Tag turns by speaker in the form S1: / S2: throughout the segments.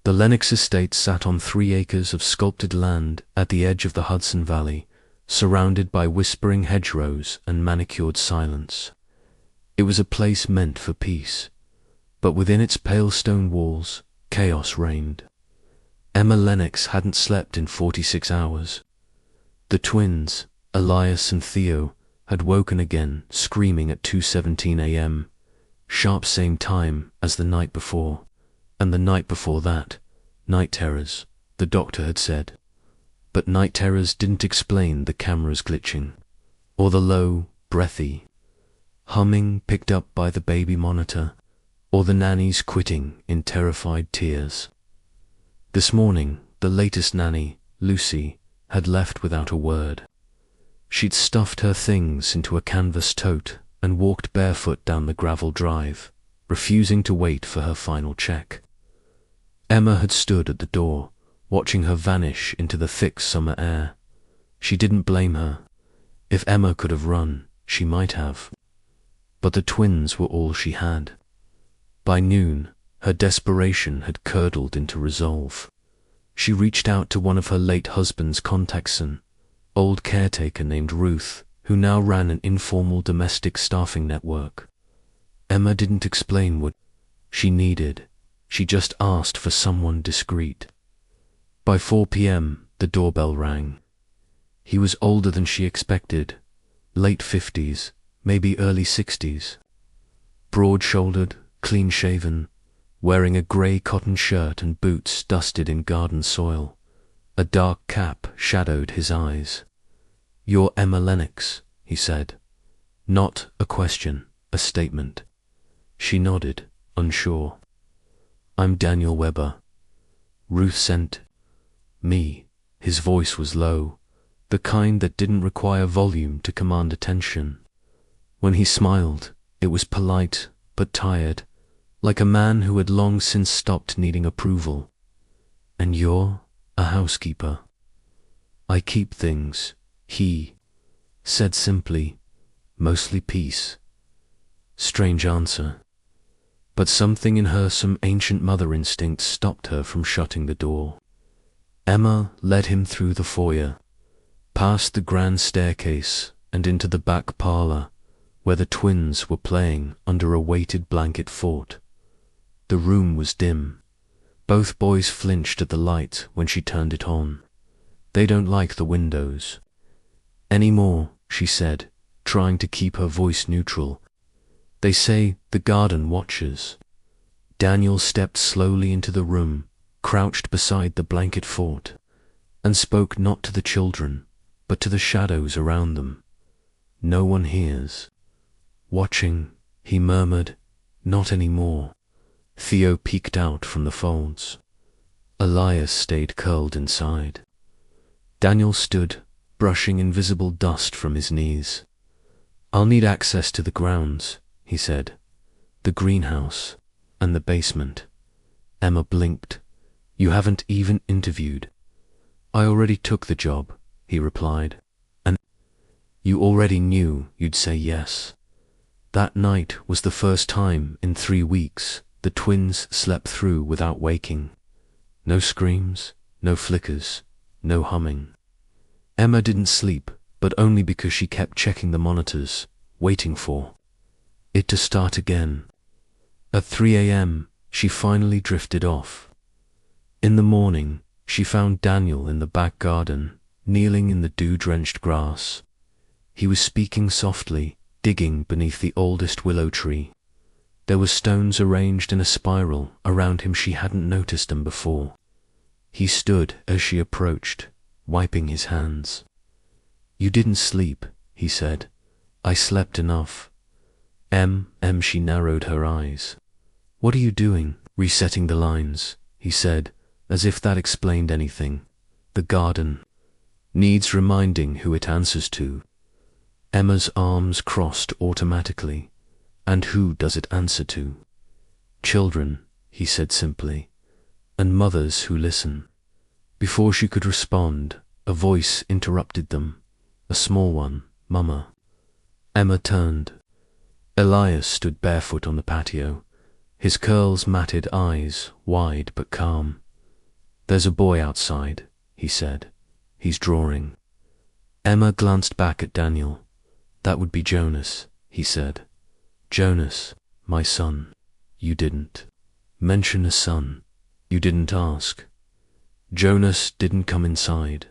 S1: The Lennox estate sat on 3 acres of sculpted land at the edge of the Hudson Valley, surrounded by whispering hedgerows and manicured silence. It was a place meant for peace, but within its pale stone walls, chaos reigned. Emma Lennox hadn't slept in 46 hours. The twins, Elias and Theo, had woken again, screaming at 2:17 a.m., sharp same time as the night before, and the night before that, night terrors, the doctor had said. But night terrors didn't explain the cameras glitching, or the low, breathy humming picked up by the baby monitor, or the nannies quitting in terrified tears. This morning, the latest nanny, Lucy, had left without a word. She'd stuffed her things into a canvas tote and walked barefoot down the gravel drive, refusing to wait for her final check. Emma had stood at the door, watching her vanish into the thick summer air. She didn't blame her. If Emma could have run, she might have. But the twins were all she had. By noon, her desperation had curdled into resolve. She reached out to one of her late husband's contacts, an old caretaker named Ruth, who now ran an informal domestic staffing network. Emma didn't explain what she needed. She just asked for someone discreet. By 4 p.m., the doorbell rang. He was older than she expected, late 50s, maybe early 60s. Broad-shouldered, clean-shaven, wearing a grey cotton shirt and boots dusted in garden soil. A dark cap shadowed his eyes. "You're Emma Lennox," he said. Not a question, a statement. She nodded, unsure. "I'm Daniel Weber. Ruth sent me." His voice was low, the kind that didn't require volume to command attention. When he smiled, it was polite but tired, like a man who had long since stopped needing approval. "And you're a housekeeper." "I keep things," he said simply, "mostly peace." Strange answer. But something in her, some ancient mother instinct, stopped her from shutting the door. Emma led him through the foyer, past the grand staircase and into the back parlor, where the twins were playing under a weighted blanket fort. The room was dim. Both boys flinched at the light when she turned it on. "They don't like the windows anymore," she said, trying to keep her voice neutral. "They say the garden watches." Daniel stepped slowly into the room, crouched beside the blanket fort, and spoke not to the children, but to the shadows around them. "No one hears." "Watching," he murmured. "Not anymore." Theo peeked out from the folds. Elias stayed curled inside. Daniel stood, brushing invisible dust from his knees. "I'll need access to the grounds," he said. "The greenhouse and the basement." Emma blinked. "You haven't even interviewed." "I already took the job," he replied. "And you already knew you'd say yes." That night was the first time in 3 weeks the twins slept through without waking. No screams, no flickers, no humming. Emma didn't sleep, but only because she kept checking the monitors, waiting for it to start again. At 3 a.m., she finally drifted off. In the morning, she found Daniel in the back garden, kneeling in the dew-drenched grass. He was speaking softly, digging beneath the oldest willow tree. There were stones arranged in a spiral around him she hadn't noticed them before. He stood as she approached, wiping his hands. "You didn't sleep," he said. "I slept enough." She narrowed her eyes. "What are you doing?" "Resetting the lines," he said, as if that explained anything. "The garden needs reminding who it answers to." Emma's arms crossed automatically. "And who does it answer to?" "Children," he said simply, "and mothers who listen." Before she could respond, a voice interrupted them, a small one, "Mama." Emma turned. Elias stood barefoot on the patio, his curls matted eyes wide but calm. "There's a boy outside," he said. "He's drawing." Emma glanced back at Daniel. "That would be Jonas," he said. "Jonas, my son. You didn't mention a son. You didn't ask." Jonas didn't come inside.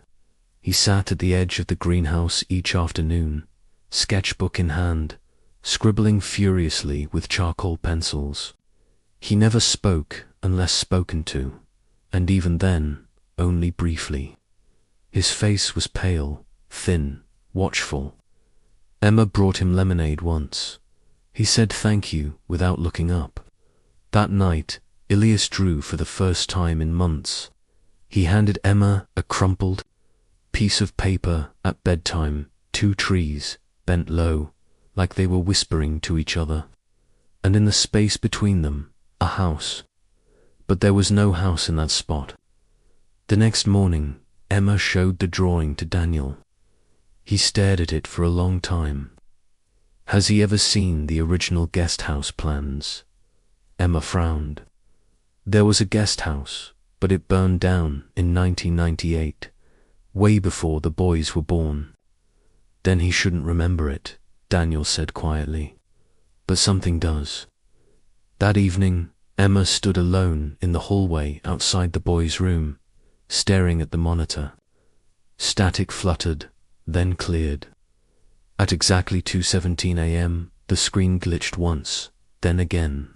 S1: He sat at the edge of the greenhouse each afternoon, sketchbook in hand, scribbling furiously with charcoal pencils. He never spoke unless spoken to, and even then, only briefly. His face was pale, thin, watchful. Emma brought him lemonade once. He said thank you without looking up. That night, Ilias drew for the first time in months. He handed Emma a crumpled piece of paper at bedtime, 2 trees, bent low, like they were whispering to each other. And in the space between them, a house. But there was no house in that spot. The next morning, Emma showed the drawing to Daniel. He stared at it for a long time. "Has he ever seen the original guest house plans?" Emma frowned. "There was a guest house, but it burned down in 1998, way before the boys were born." "Then he shouldn't remember it," Daniel said quietly. "But something does." That evening, Emma stood alone in the hallway outside the boys' room, staring at the monitor. Static fluttered, then cleared. At exactly 2:17 a.m., the screen glitched once, then again.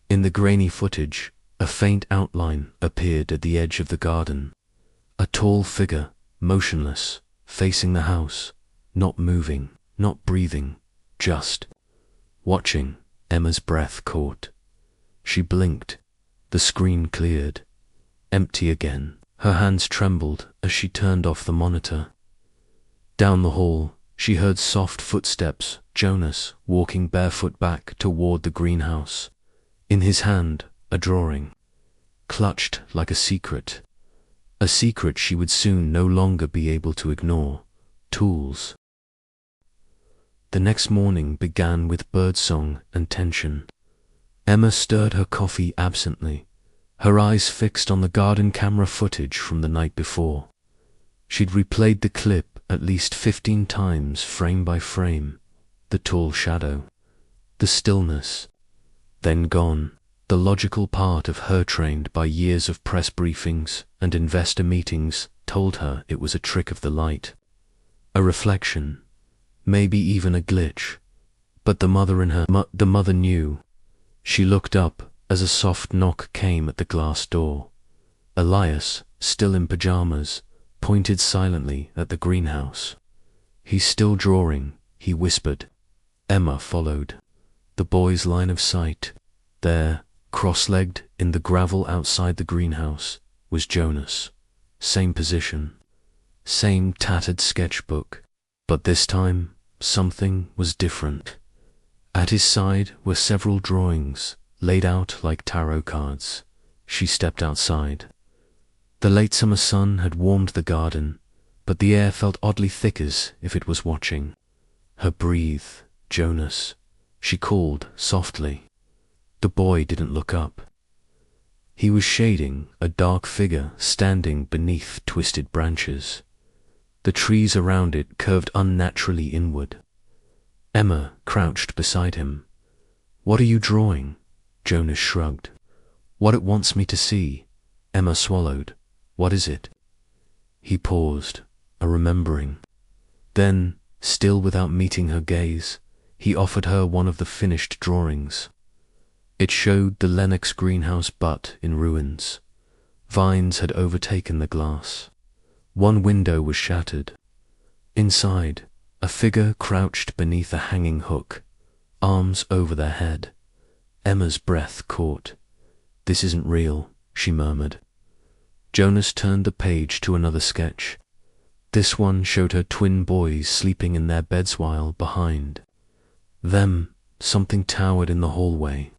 S1: In the grainy footage, a faint outline appeared at the edge of the garden. A tall figure, motionless, facing the house, not moving, not breathing, just watching. Emma's breath caught. She blinked. The screen cleared. Empty again. Her hands trembled as she turned off the monitor. Down the hall, she heard soft footsteps, Jonas walking barefoot back toward the greenhouse. In his hand, a drawing, clutched like a secret she would soon no longer be able to ignore. Tools. The next morning began with birdsong and tension. Emma stirred her coffee absently, her eyes fixed on the garden camera footage from the night before. She'd replayed the clip at least 15 times, frame by frame. The tall shadow, the stillness, then gone. The logical part of her, trained by years of press briefings and investor meetings, told her it was a trick of the light, a reflection, maybe even a glitch. But the mother in her, the mother knew. She looked up as a soft knock came at the glass door. Elias, still in pajamas, pointed silently at the greenhouse. "He's still drawing," he whispered. Emma followed. The boy's line of sight. There, cross-legged in the gravel outside the greenhouse, was Jonas. Same position, same tattered sketchbook. But this time, something was different. At his side were several drawings, laid out like tarot cards. She stepped outside. The late summer sun had warmed the garden, but the air felt oddly thick, as if it was watching her breathe. "Jonas," she called softly. The boy didn't look up. He was shading a dark figure standing beneath twisted branches. The trees around it curved unnaturally inward. Emma crouched beside him. "What are you drawing?" Jonas shrugged. "What it wants me to see." Emma swallowed. "What is it?" He paused, a remembering. Then, still without meeting her gaze, he offered her one of the finished drawings. It showed the Lennox greenhouse but in ruins. Vines had overtaken the glass. One window was shattered. Inside, a figure crouched beneath a hanging hook, arms over their head. Emma's breath caught. "This isn't real," she murmured. Jonas turned the page to another sketch. This one showed her twin boys sleeping in their beds, while behind them, something towered in the hallway.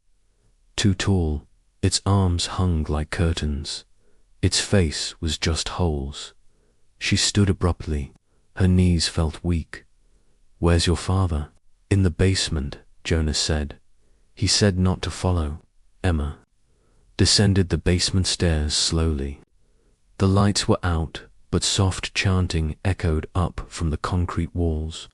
S1: Too tall, its arms hung like curtains. Its face was just holes. She stood abruptly. Her knees felt weak. "Where's your father?" "In the basement," Jonas said. "He said not to follow." Emma descended the basement stairs slowly. The lights were out, but soft chanting echoed up from the concrete walls.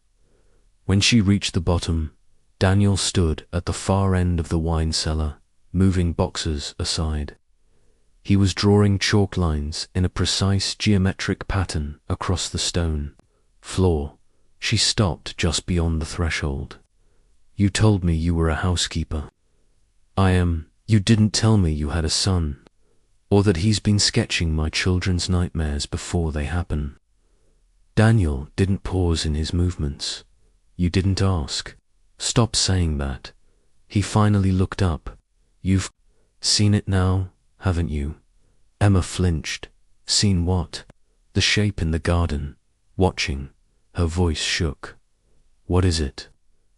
S1: When she reached the bottom, Daniel stood at the far end of the wine cellar, moving boxes aside. He was drawing chalk lines in a precise geometric pattern across the stone floor. She stopped just beyond the threshold. "You told me you were a housekeeper." "I am. You didn't tell me you had a son, or that he's been sketching my children's nightmares before they happen." Daniel didn't pause in his movements. "You didn't ask." "Stop saying that." He finally looked up. "You've seen it now, haven't you?" Emma flinched. "Seen what?" "The shape in the garden. Watching." Her voice shook. "What is it?"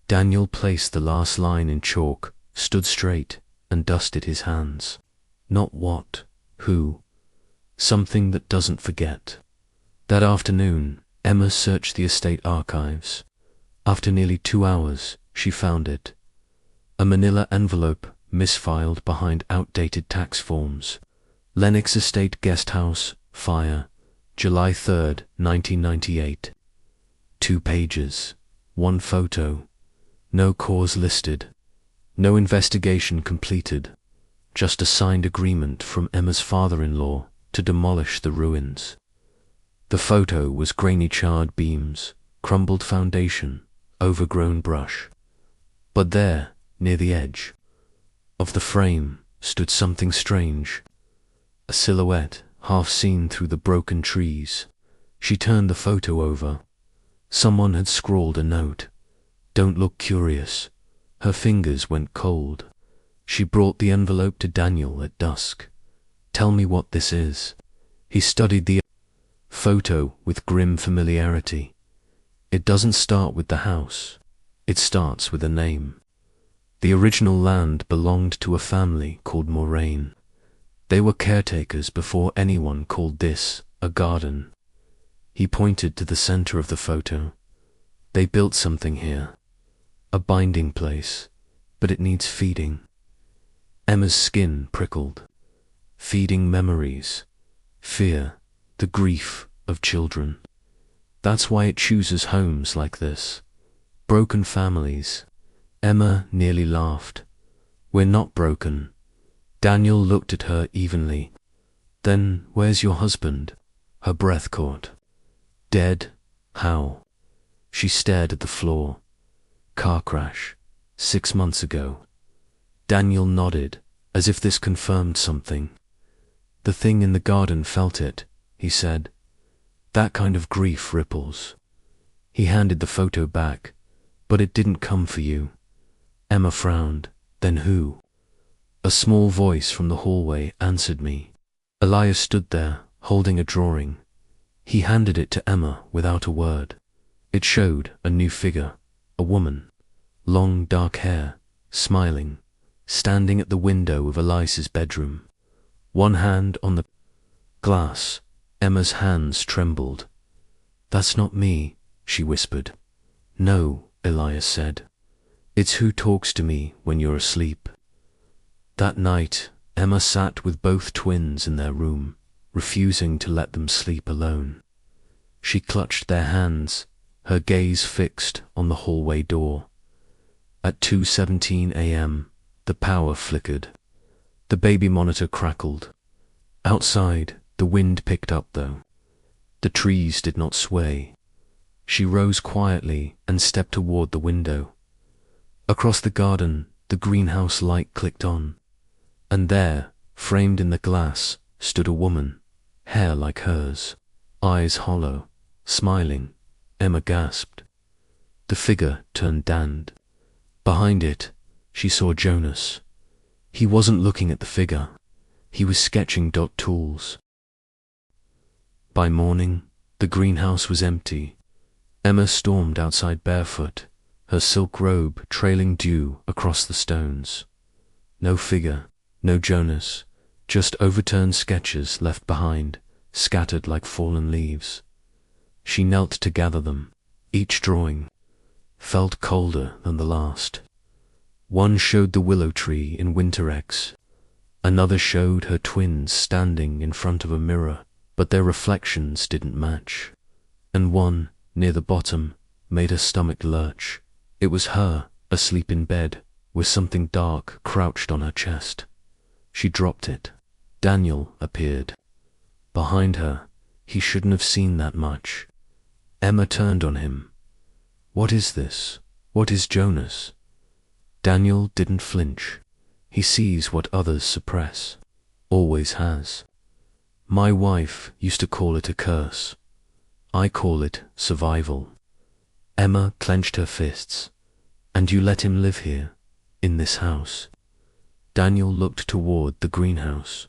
S1: Daniel placed the last line in chalk, stood straight, and dusted his hands. "Not what, who. Something that doesn't forget." That afternoon, Emma searched the estate archives. After nearly 2 hours, she found it. A manila envelope misfiled behind outdated tax forms. Lennox Estate Guest House, Fire, July 3rd, 1998. 2 pages. 1 photo. No cause listed. No investigation completed. Just a signed agreement from Emma's father-in-law to demolish the ruins. The photo was grainy charred beams, crumbled foundation, overgrown brush. But there, near the edge of the frame, stood something strange. A silhouette, half seen through the broken trees. She turned the photo over. Someone had scrawled a note. "Don't look curious." Her fingers went cold. She brought the envelope to Daniel at dusk. "Tell me what this is." He studied the photo with grim familiarity. "It doesn't start with the house. It starts with a name. The original land belonged to a family called Moraine. They were caretakers before anyone called this a garden." He pointed to the center of the photo. "They built something here. A binding place, but it needs feeding." Emma's skin prickled. Feeding memories, fear, the grief of children. That's why it chooses homes like this. Broken families. Emma nearly laughed. "We're not broken." Daniel looked at her evenly. "Then where's your husband?" Her breath caught. "Dead? How?" She stared at the floor. "Car crash. 6 months ago." Daniel nodded, as if this confirmed something. "The thing in the garden felt it," he said. "That kind of grief ripples." He handed the photo back. "But it didn't come for you." Emma frowned. "Then who?" A small voice from the hallway answered me. Elias stood there, holding a drawing. He handed it to Emma without a word. It showed a new figure, a woman, long dark hair, smiling, standing at the window of Elias's bedroom. One hand on the glass. Emma's hands trembled. "That's not me," she whispered. "No," Elias said. "It's who talks to me when you're asleep." That night, Emma sat with both twins in their room, refusing to let them sleep alone. She clutched their hands, her gaze fixed on the hallway door. At 2:17 a.m., the power flickered. The baby monitor crackled. Outside, the wind picked up though. The trees did not sway. She rose quietly and stepped toward the window. Across the garden, the greenhouse light clicked on. And there, framed in the glass, stood a woman, hair like hers, eyes hollow, smiling. Emma gasped. The figure turned Dand. Behind it, she saw Jonas. He wasn't looking at the figure. He was sketching dot tools. By morning, the greenhouse was empty. Emma stormed outside barefoot, her silk robe trailing dew across the stones. No figure, no Jonas, just overturned sketches left behind, scattered like fallen leaves. She knelt to gather them. Each drawing felt colder than the last. One showed the willow tree in Winter X. Another showed her twins standing in front of a mirror, but their reflections didn't match. And one, near the bottom, made her stomach lurch. It was her, asleep in bed, with something dark crouched on her chest. She dropped it. Daniel appeared. Behind her, he shouldn't have seen that much. Emma turned on him. "What is this? What is Jonas?" Daniel didn't flinch. He sees what others suppress. Always has. "My wife used to call it a curse. I call it survival." Emma clenched her fists. "And you let him live here, in this house?" Daniel looked toward the greenhouse.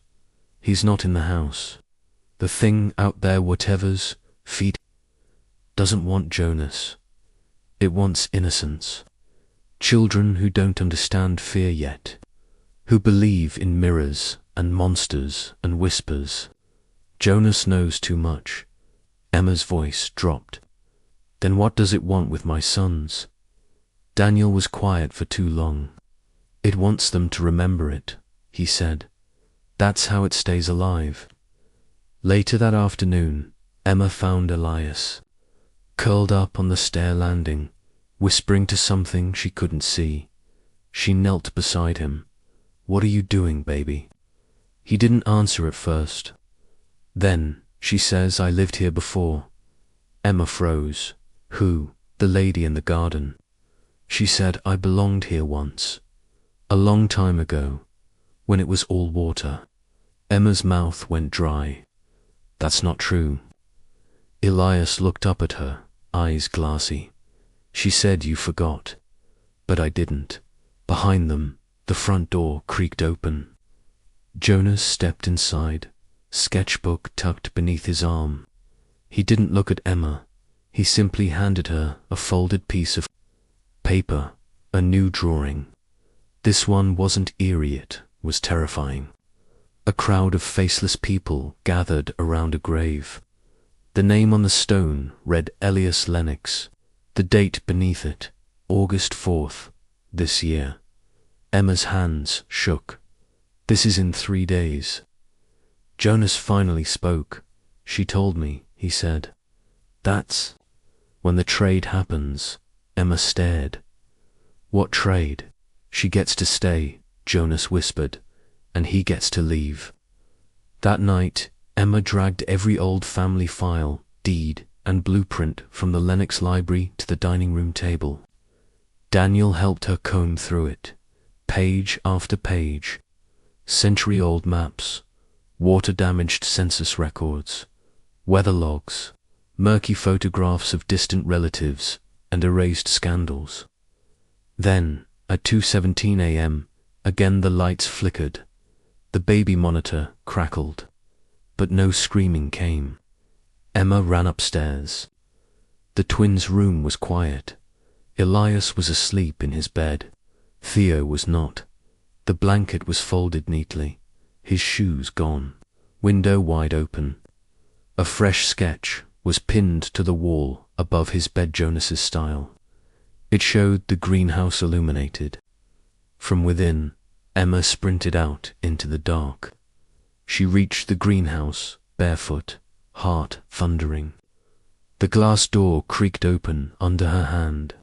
S1: "He's not in the house. The thing out there, whatever's feet, doesn't want Jonas. It wants innocence. Children who don't understand fear yet, who believe in mirrors and monsters and whispers. Jonas knows too much." Emma's voice dropped. "Then what does it want with my sons?" Daniel was quiet for too long. "It wants them to remember it," he said. "That's how it stays alive." Later that afternoon, Emma found Elias, curled up on the stair landing, whispering to something she couldn't see. She knelt beside him. "What are you doing, baby?" He didn't answer at first. Then, she says, "I lived here before." Emma froze. "Who?" "The lady in the garden." She said, "I belonged here once. A long time ago, when it was all water." Emma's mouth went dry. "That's not true." Elias looked up at her, eyes glassy. She said, "You forgot." But I didn't. Behind them, the front door creaked open. Jonas stepped inside, sketchbook tucked beneath his arm. He didn't look at Emma. He simply handed her a folded piece of paper, a new drawing. This one wasn't eerie, it was terrifying. A crowd of faceless people gathered around a grave. The name on the stone read Elias Lennox. The date beneath it, August 4th, this year. Emma's hands shook. "This is in 3 days." Jonas finally spoke. "She told me," he said. "That's when the trade happens." Emma stared. "What trade?" "She gets to stay," Jonas whispered, "and he gets to leave." That night, Emma dragged every old family file, deed, and blueprint from the Lennox library to the dining room table. Daniel helped her comb through it, page after page. Century-old maps, water-damaged census records, weather logs, murky photographs of distant relatives, and erased scandals. Then, at 2:17 a.m., again the lights flickered. The baby monitor crackled, but no screaming came. Emma ran upstairs. The twins' room was quiet. Elias was asleep in his bed. Theo was not. The blanket was folded neatly, his shoes gone, window wide open. A fresh sketch was pinned to the wall above his bed, Jonas's style. It showed the greenhouse illuminated. From within, Emma sprinted out into the dark. She reached the greenhouse, barefoot, heart thundering. The glass door creaked open under her hand.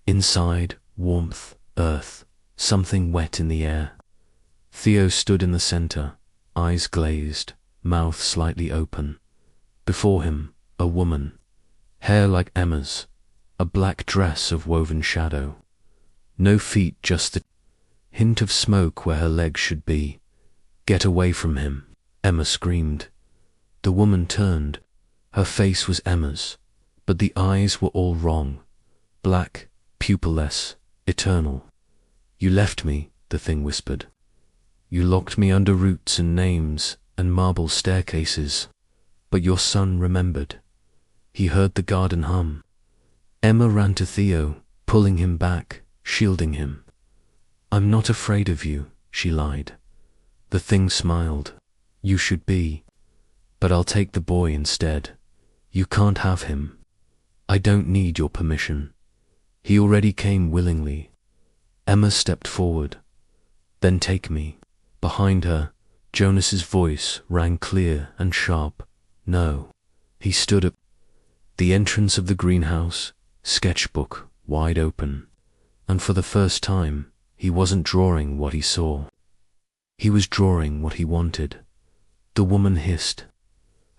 S1: Inside, warmth, earth, something wet in the air. Theo stood in the center, eyes glazed, mouth slightly open. Before him, a woman, hair like Emma's, a black dress of woven shadow. No feet, just the hint of smoke where her legs should be. "Get away from him," Emma screamed. The woman turned. Her face was Emma's, but the eyes were all wrong. Black, pupilless, eternal. "You left me," the thing whispered. "You locked me under roots and names and marble staircases. But your son remembered. He heard the garden hum." Emma ran to Theo, pulling him back, shielding him. "I'm not afraid of you," she lied. The thing smiled. "You should be. But I'll take the boy instead. You can't have him. I don't need your permission. He already came willingly." Emma stepped forward. "Then take me." Behind her, Jonas's voice rang clear and sharp. No. He stood at the entrance of the greenhouse, sketchbook wide open, and for the first time, he wasn't drawing what he saw. He was drawing what he wanted. The woman hissed.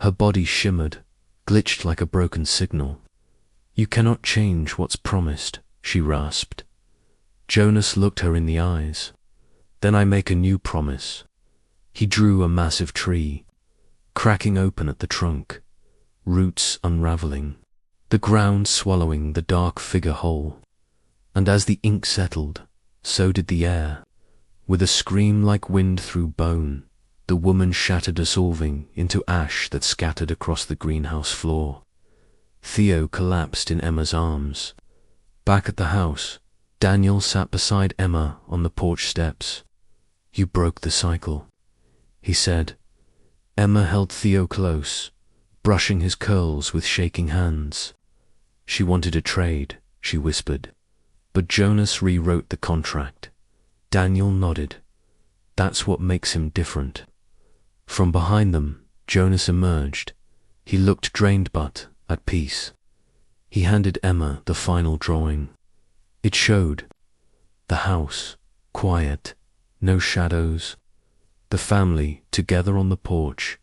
S1: Her body shimmered, glitched like a broken signal. You cannot change what's promised, she rasped. Jonas looked her in the eyes. Then I make a new promise. He drew a massive tree, cracking open at the trunk, roots unraveling, the ground swallowing the dark figure whole. And as the ink settled, so did the air. With a scream like wind through bone, the woman shattered, dissolving into ash that scattered across the greenhouse floor. Theo collapsed in Emma's arms. Back at the house, Daniel sat beside Emma on the porch steps. You broke the cycle, he said. Emma held Theo close, brushing his curls with shaking hands. She wanted a trade, she whispered. But Jonas rewrote the contract. Daniel nodded. That's what makes him different. From behind them, Jonas emerged. He looked drained but at peace. He handed Emma the final drawing. It showed the house, quiet, no shadows, the family together on the porch,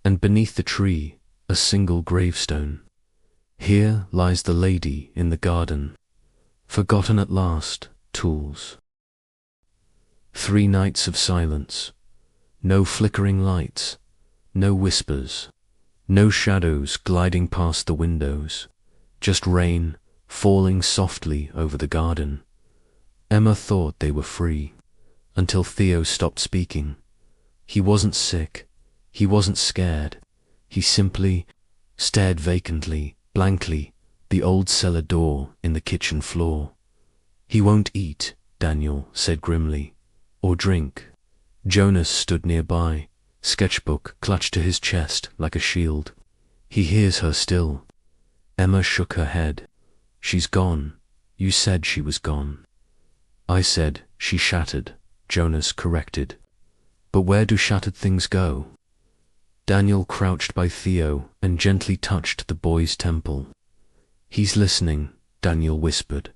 S1: and beneath the tree, a single gravestone. Here lies the lady in the garden, forgotten at last, tools. 3 nights of silence, no flickering lights, no whispers, no shadows gliding past the windows, just rain falling softly over the garden. Emma thought they were free, until Theo stopped speaking. He wasn't sick, he wasn't scared, he simply stared vacantly, blankly, the old cellar door in the kitchen floor. He won't eat, Daniel said grimly, or drink. Jonas stood nearby, sketchbook clutched to his chest like a shield. He hears her still. Emma shook her head. She's gone. You said she was gone. I said she shattered, Jonas corrected. But where do shattered things go? Daniel crouched by Theo and gently touched the boy's temple. He's listening, Daniel whispered,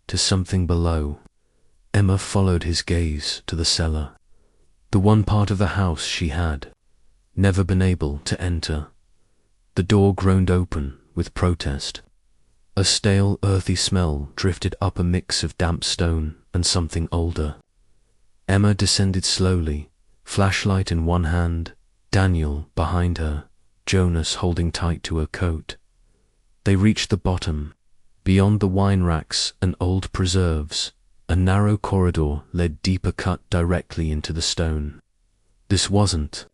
S1: to something below. Emma followed his gaze to the cellar, the one part of the house she had never been able to enter. The door groaned open with protest. A stale, earthy smell drifted up, a mix of damp stone and something older. Emma descended slowly, flashlight in one hand, Daniel behind her, Jonas holding tight to her coat. They reached the bottom. Beyond the wine racks and old preserves, a narrow corridor led deeper, cut directly into the stone. This wasn't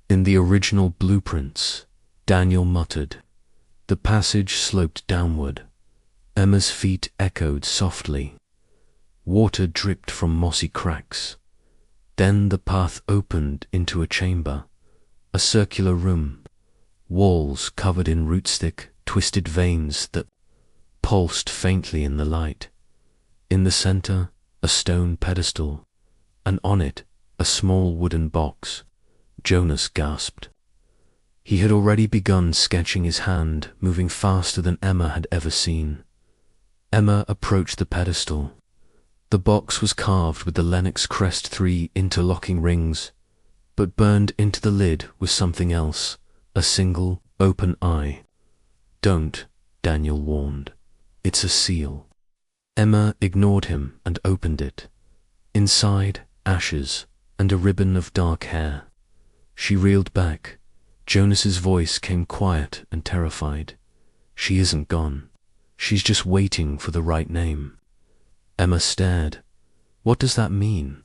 S1: in the original blueprints, Daniel muttered. The passage sloped downward. Emma's feet echoed softly. Water dripped from mossy cracks. Then the path opened into a chamber, a circular room, walls covered in rootstick, twisted veins that pulsed faintly in the light. In the center, a stone pedestal, and on it, a small wooden box. Jonas gasped. He had already begun sketching, his hand moving faster than Emma had ever seen. Emma approached the pedestal. The box was carved with the Lennox crest, 3 interlocking rings, but burned into the lid was something else, a single, open eye. Don't, Daniel warned. It's a seal. Emma ignored him and opened it. Inside, ashes and a ribbon of dark hair. She reeled back. Jonas's voice came quiet and terrified. She isn't gone. She's just waiting for the right name. Emma stared. What does that mean?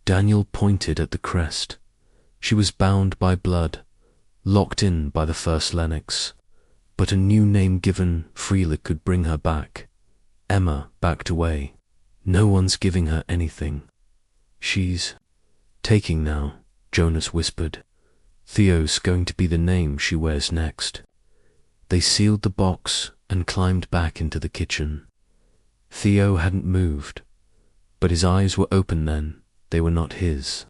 S1: Daniel pointed at the crest. She was bound by blood, locked in by the first Lennox, but a new name given freely could bring her back. Emma backed away. No one's giving her anything. She's taking now, Jonas whispered. Theo's going to be the name she wears next. They sealed the box and climbed back into the kitchen. Theo hadn't moved, but his eyes were open then. They were not his.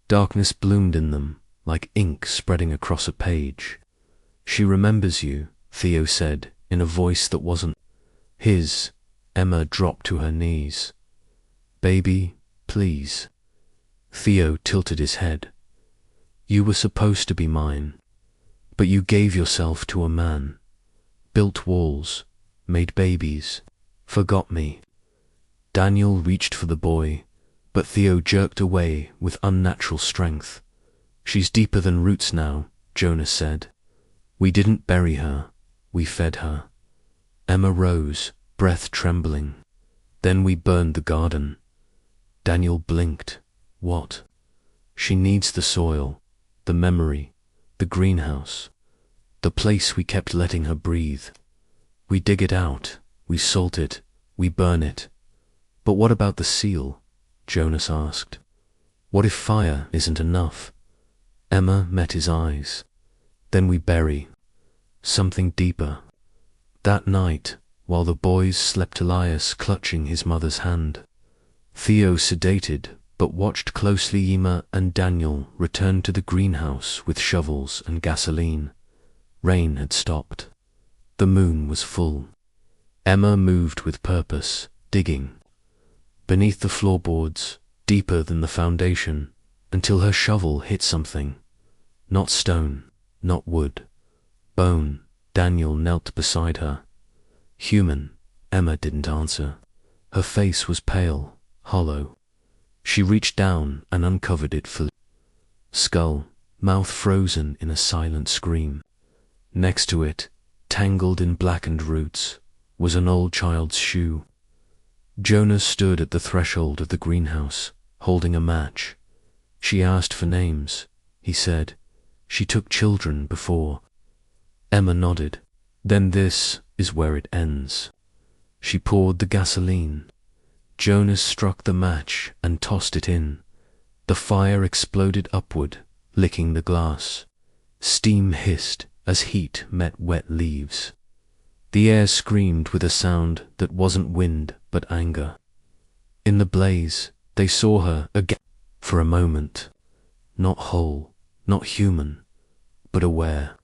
S1: Darkness bloomed in them, like ink spreading across a page. "She remembers you," Theo said, in a voice that wasn't his. Emma dropped to her knees. "Baby, please." Theo tilted his head. "You were supposed to be mine, but you gave yourself to a man, built walls, made babies, forgot me." Daniel reached for the boy, but Theo jerked away with unnatural strength. "She's deeper than roots now," Jonas said. "We didn't bury her, we fed her." Emma rose, breath trembling. "Then we burned the garden." Daniel blinked. "What?" "She needs the soil, the memory, the greenhouse, the place we kept letting her breathe. We dig it out, we salt it, we burn it." "But what about the seal?" Jonas asked. "What if fire isn't enough?" Emma met his eyes. "Then we bury something deeper." That night, while the boys slept, Elias clutching his mother's hand, Theo sedated but watched closely. Emma and Daniel returned to the greenhouse with shovels and gasoline. Rain had stopped. The moon was full. Emma moved with purpose, digging beneath the floorboards, deeper than the foundation, until her shovel hit something. Not stone, not wood. Bone. Daniel knelt beside her. "Human." Emma didn't answer. Her face was pale, hollow. She reached down and uncovered it fully. Skull, mouth frozen in a silent scream. Next to it, tangled in blackened roots, was an old child's shoe. Jonas stood at the threshold of the greenhouse, holding a match. "She asked for names," he said. "She took children before." Emma nodded. "Then this is where it ends." She poured the gasoline. Jonas struck the match and tossed it in. The fire exploded upward, licking the glass. Steam hissed as heat met wet leaves. The air screamed with a sound that wasn't wind but anger. In the blaze, they saw her again for a moment. Not whole, not human, but aware.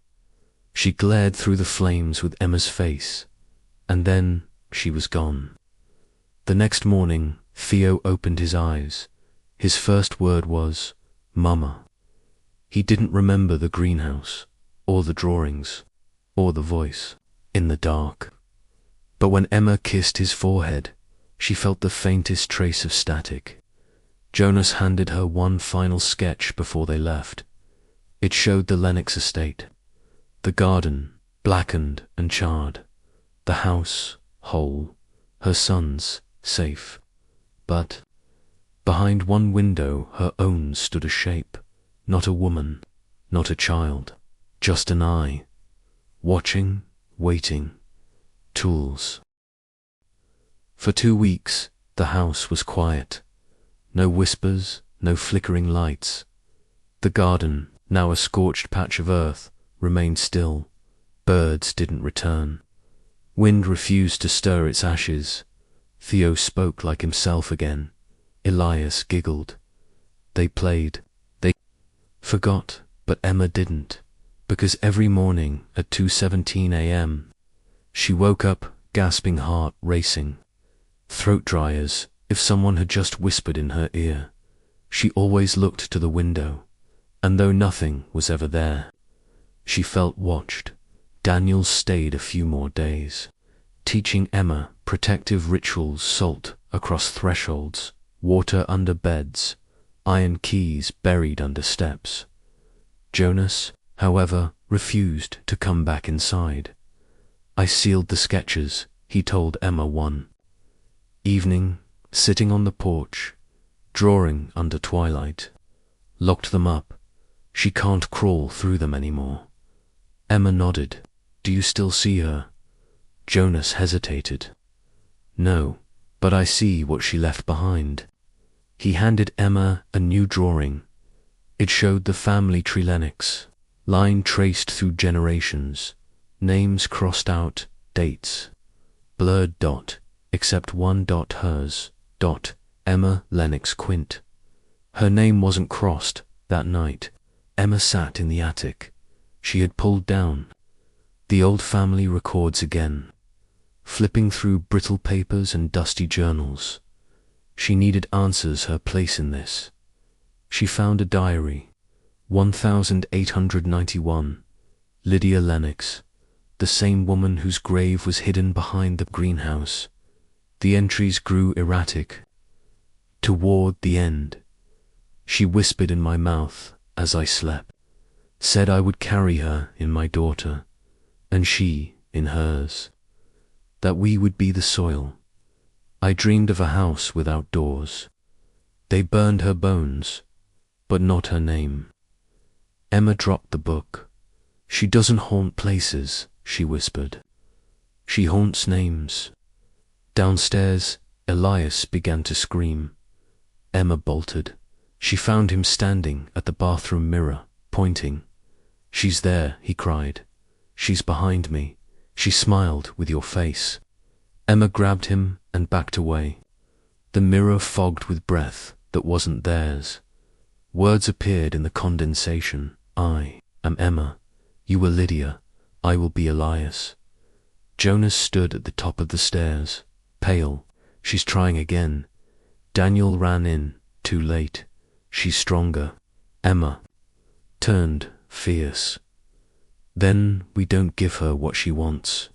S1: She glared through the flames with Emma's face, and then she was gone. The next morning, Theo opened his eyes. His first word was, "Mama." He didn't remember the greenhouse, or the drawings, or the voice in the dark. But when Emma kissed his forehead, she felt the faintest trace of static. Jonas handed her one final sketch before they left. It showed the Lennox estate. The garden, blackened and charred. The house, whole. Her sons, safe. But behind one window her own stood a shape. Not a woman, not a child, just an eye. Watching, waiting. Tools. For 2 weeks, the house was quiet. No whispers, no flickering lights. The garden, now a scorched patch of earth, remained still. Birds didn't return. Wind refused to stir its ashes. Theo spoke like himself again. Elias giggled. They played. They forgot, but Emma didn't, because every morning at 2:17 a.m., she woke up, gasping, heart racing. Throat dry as if someone had just whispered in her ear. She always looked to the window, and though nothing was ever there, she felt watched. Daniel stayed a few more days, teaching Emma protective rituals, salt across thresholds, water under beds, iron keys buried under steps. Jonas, however, refused to come back inside. "I sealed the sketches," he told Emma one evening, sitting on the porch, drawing under twilight. "Locked them up. She can't crawl through them anymore." Emma nodded. "Do you still see her?" Jonas hesitated. "No, but I see what she left behind." He handed Emma a new drawing. It showed the family tree, Lennox, line traced through generations, names crossed out, dates, blurred dot, except one dot hers, dot, Emma Lennox Quint. Her name wasn't crossed that night, Emma sat in the attic. She had pulled down the old family records again, flipping through brittle papers and dusty journals. She needed answers, her place in this. She found a diary, 1891, Lydia Lennox, the same woman whose grave was hidden behind the greenhouse. The entries grew erratic. Toward the end, she whispered in my mouth as I slept, said I would carry her in my daughter, and she in hers, that we would be the soil. I dreamed of a house without doors. They burned her bones, but not her name. Emma dropped the book. She doesn't haunt places, she whispered. She haunts names. Downstairs, Elias began to scream. Emma bolted. She found him standing at the bathroom mirror, pointing. "She's there," he cried. "She's behind me. She smiled with your face." Emma grabbed him and backed away. The mirror fogged with breath that wasn't theirs. Words appeared in the condensation. "I am Emma. You are Lydia. I will be Elias." Jonas stood at the top of the stairs, pale. "She's trying again." Daniel ran in, too late. "She's stronger." Emma turned, fierce. "Then we don't give her what she wants."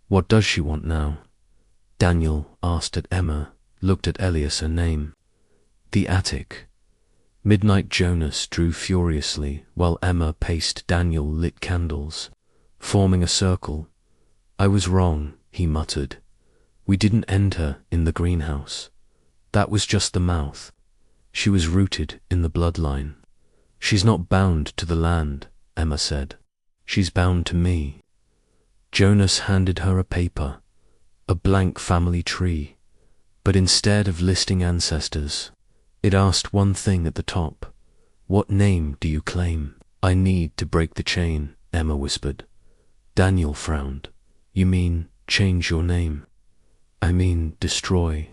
S1: "What does she want now?" Daniel asked at Emma, looked at Elias, a name. "The attic." Midnight Jonas drew furiously while Emma paced. Daniel lit candles, forming a circle. "I was wrong," he muttered. "We didn't end her in the greenhouse. That was just the mouth. She was rooted in the bloodline." "She's not bound to the land," Emma said. "She's bound to me." Jonas handed her a paper, a blank family tree, but instead of listing ancestors, it asked one thing at the top. "What name do you claim?" "I need to break the chain," Emma whispered. Daniel frowned. "You mean change your name?" "I mean destroy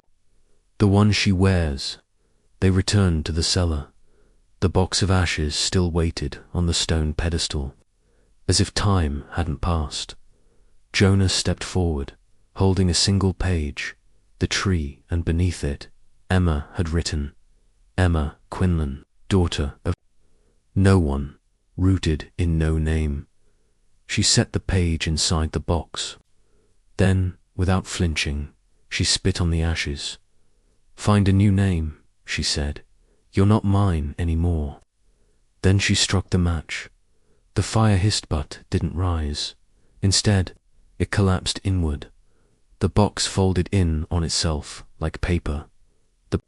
S1: the one she wears." They returned to the cellar. The box of ashes still waited on the stone pedestal, as if time hadn't passed. Jonas stepped forward, holding a single page, the tree, and beneath it, Emma had written, "Emma Quinlan, daughter of no one, rooted in no name." She set the page inside the box. Then, without flinching, she spit on the ashes. "Find a new name," she said. "You're not mine anymore." Then she struck the match. The fire hissed but didn't rise. Instead, it collapsed inward. The box folded in on itself like paper. The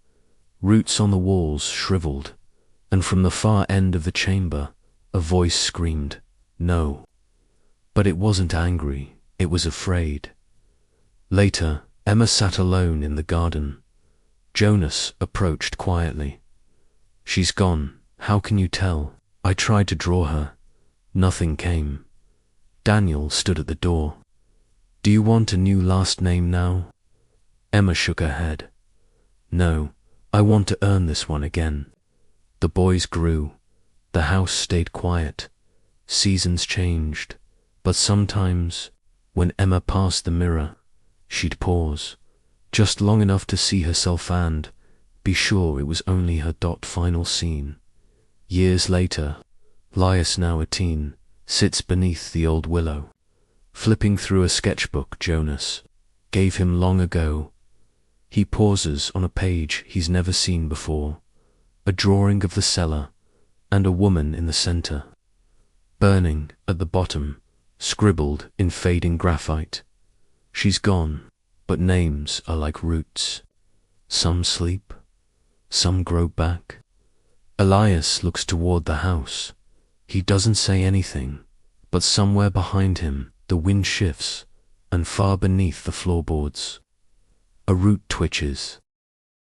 S1: roots on the walls shriveled, and from the far end of the chamber, a voice screamed, "No." But it wasn't angry, it was afraid. Later, Emma sat alone in the garden. Jonas approached quietly. "She's gone. How can you tell?" "I tried to draw her. Nothing came." Daniel stood at the door. "Do you want a new last name now?" Emma shook her head. "No, I want to earn this one again." The boys grew. The house stayed quiet. Seasons changed. But sometimes, when Emma passed the mirror, she'd pause, just long enough to see herself and be sure it was only her final scene. Years later, Elias, now a teen, sits beneath the old willow, flipping through a sketchbook Jonas gave him long ago. He pauses on a page he's never seen before, a drawing of the cellar and a woman in the center. Burning at the bottom, scribbled in fading graphite. She's gone, but names are like roots. Some sleep, some grow back. Elias looks toward the house. He doesn't say anything, but somewhere behind him the wind shifts, and far beneath the floorboards, a root twitches.